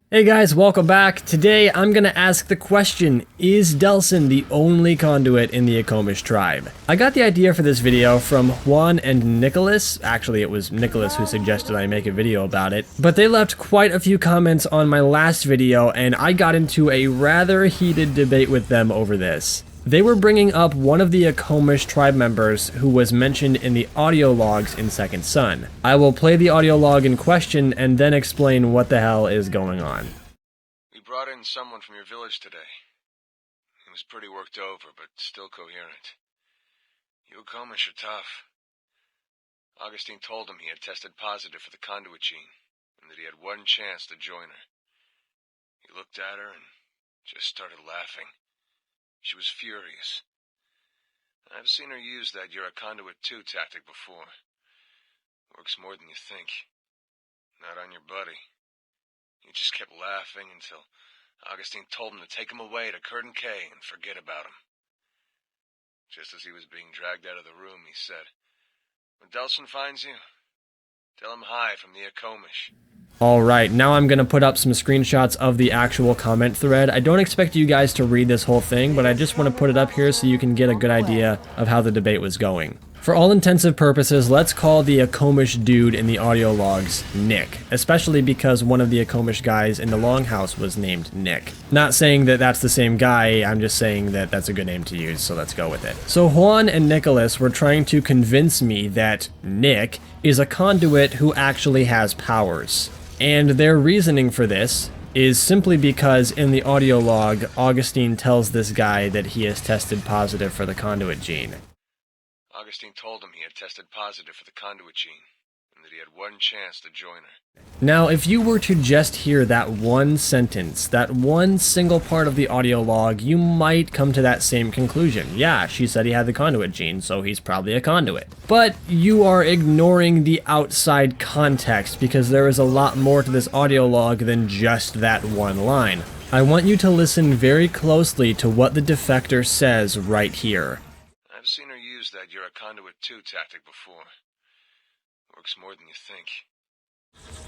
Hey guys, welcome back. Today I'm gonna ask the question, is Delsin the only conduit in the Akomish tribe? I got the idea for this video from Juan and Nicholas. Actually, it was Nicholas who suggested I make a video about it. But they left quite a few comments on my last video and I got into a rather heated debate with them over this. They were bringing up one of the Akomish tribe members who was mentioned in the audio logs in Second Son. I will play the audio log in question and then explain what the hell is going on. We brought in someone from your village today. He was pretty worked over, but still coherent. You Akomish are tough. Augustine told him he had tested positive for the Conduit gene, and that he had one chance to join her. He looked at her and just started laughing. She was furious. I've seen her use that "you're a conduit too" tactic before. Works more than you think. Not on your buddy. He just kept laughing until Augustine told him to take him away to Curtin K and forget about him. Just as he was being dragged out of the room, he said, "When Delsin finds you, tell him hi from the Akomish." Alright, now I'm gonna put up some screenshots of the actual comment thread. I don't expect you guys to read this whole thing, but I just want to put it up here so you can get a good idea of how the debate was going. For all intensive purposes, let's call the Akomish dude in the audio logs Nick, especially because one of the Akomish guys in the Longhouse was named Nick. Not saying that that's the same guy, I'm just saying that that's a good name to use, so let's go with it. So Juan and Nicholas were trying to convince me that Nick is a conduit who actually has powers. And their reasoning for this is simply because in the audio log, Augustine tells this guy that he has tested positive for the Conduit gene. Augustine told him he had tested positive for the Conduit gene, and that he had one chance to join her. Now, if you were to just hear that one sentence, that one single part of the audio log, you might come to that same conclusion. Yeah, she said he had the Conduit gene, so he's probably a conduit. But you are ignoring the outside context because there is a lot more to this audio log than just that one line. I want you to listen very closely to what the defector says right here. I've seen her use that "you're a conduit too" tactic before. Works more than you think.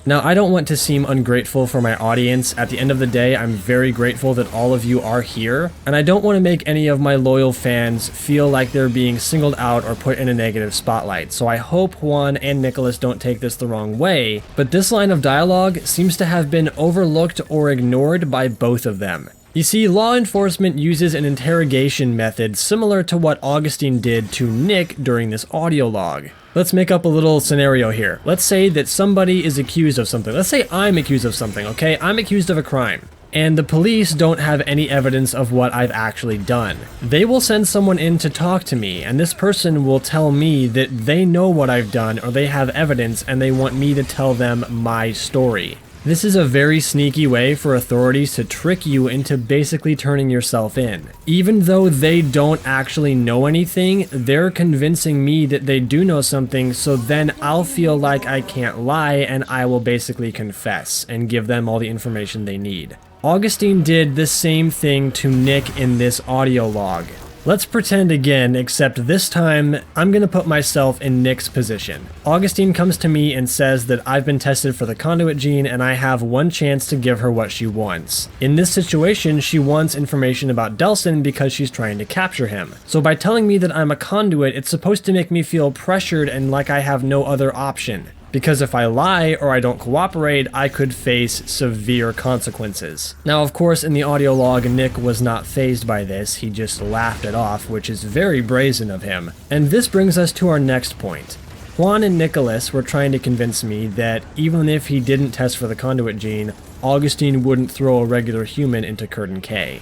Now, I don't want to seem ungrateful for my audience. At the end of the day, I'm very grateful that all of you are here, and I don't want to make any of my loyal fans feel like they're being singled out or put in a negative spotlight, so I hope Juan and Nicholas don't take this the wrong way, but this line of dialogue seems to have been overlooked or ignored by both of them. You see, law enforcement uses an interrogation method similar to what Augustine did to Nick during this audio log. Let's make up a little scenario here. Let's say that somebody is accused of something. Let's say I'm accused of something, okay? I'm accused of a crime. And the police don't have any evidence of what I've actually done. They will send someone in to talk to me, and this person will tell me that they know what I've done or they have evidence and they want me to tell them my story. This is a very sneaky way for authorities to trick you into basically turning yourself in. Even though they don't actually know anything, they're convincing me that they do know something, so then I'll feel like I can't lie and I will basically confess and give them all the information they need. Augustine did the same thing to Nick in this audio log. Let's pretend again, except this time, I'm gonna put myself in Nick's position. Augustine comes to me and says that I've been tested for the Conduit gene and I have one chance to give her what she wants. In this situation, she wants information about Delsin because she's trying to capture him. So by telling me that I'm a conduit, it's supposed to make me feel pressured and like I have no other option. Because if I lie or I don't cooperate, I could face severe consequences. Now, of course, in the audio log, Nick was not fazed by this, he just laughed it off, which is very brazen of him. And this brings us to our next point. Juan and Nicholas were trying to convince me that even if he didn't test for the Conduit gene, Augustine wouldn't throw a regular human into Curtin K.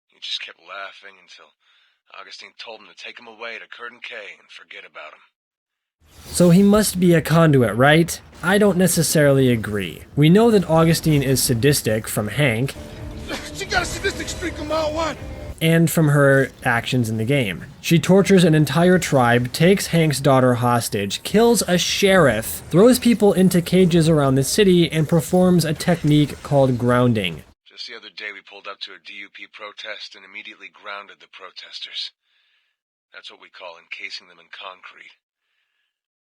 He just kept laughing until Augustine told him to take him away to Curtin K and forget about him. So he must be a conduit, right? I don't necessarily agree. We know that Augustine is sadistic from Hank. She got a sadistic streak on Mount One. And from her actions in the game. She tortures an entire tribe, takes Hank's daughter hostage, kills a sheriff, throws people into cages around the city, and performs a technique called grounding. Just the other day we pulled up to a DUP protest and immediately grounded the protesters. That's what we call encasing them in concrete.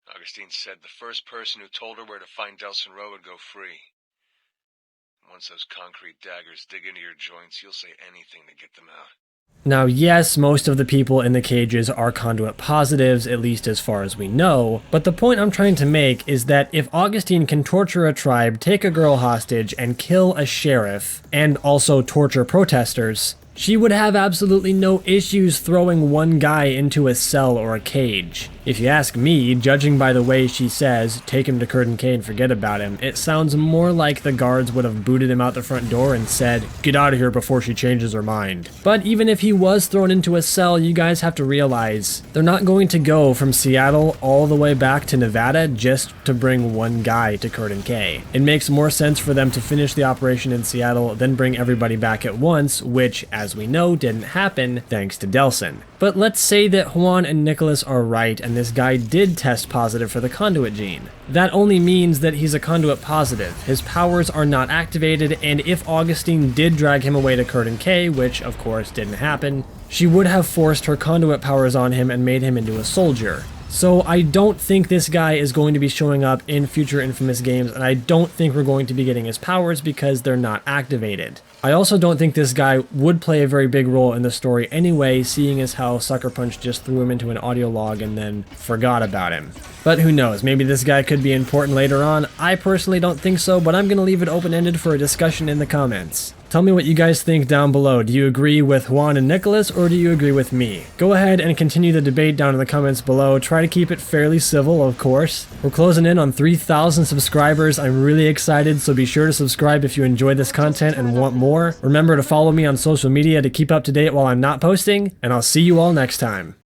Augustine said the first person who told her where to find Delsin Rowe would go free. Once those concrete daggers dig into your joints, you'll say anything to get them out. Now, yes, most of the people in the cages are conduit positives, at least as far as we know, but the point I'm trying to make is that if Augustine can torture a tribe, take a girl hostage, and kill a sheriff, and also torture protesters, she would have absolutely no issues throwing one guy into a cell or a cage. If you ask me, judging by the way she says, take him to Curtin K and forget about him, it sounds more like the guards would have booted him out the front door and said, get out of here before she changes her mind. But even if he was thrown into a cell, you guys have to realize, they're not going to go from Seattle all the way back to Nevada just to bring one guy to Curtin K. It makes more sense for them to finish the operation in Seattle, then bring everybody back at once, which, as we know, didn't happen thanks to Delsin. But let's say that Juan and Nicholas are right and this guy did test positive for the conduit gene. That only means that he's a conduit positive. His powers are not activated, and if Augustine did drag him away to Curtin K, which of course didn't happen, she would have forced her conduit powers on him and made him into a soldier. So I don't think this guy is going to be showing up in future Infamous games, and I don't think we're going to be getting his powers because they're not activated. I also don't think this guy would play a very big role in the story anyway, seeing as how Sucker Punch just threw him into an audio log and then forgot about him. But who knows, maybe this guy could be important later on. I personally don't think so, but I'm going to leave it open-ended for a discussion in the comments. Tell me what you guys think down below. Do you agree with Juan and Nicholas, or do you agree with me? Go ahead and continue the debate down in the comments below. Try to keep it fairly civil, of course. We're closing in on 3,000 subscribers. I'm really excited, so be sure to subscribe if you enjoy this content and want more. Remember to follow me on social media to keep up to date while I'm not posting, and I'll see you all next time.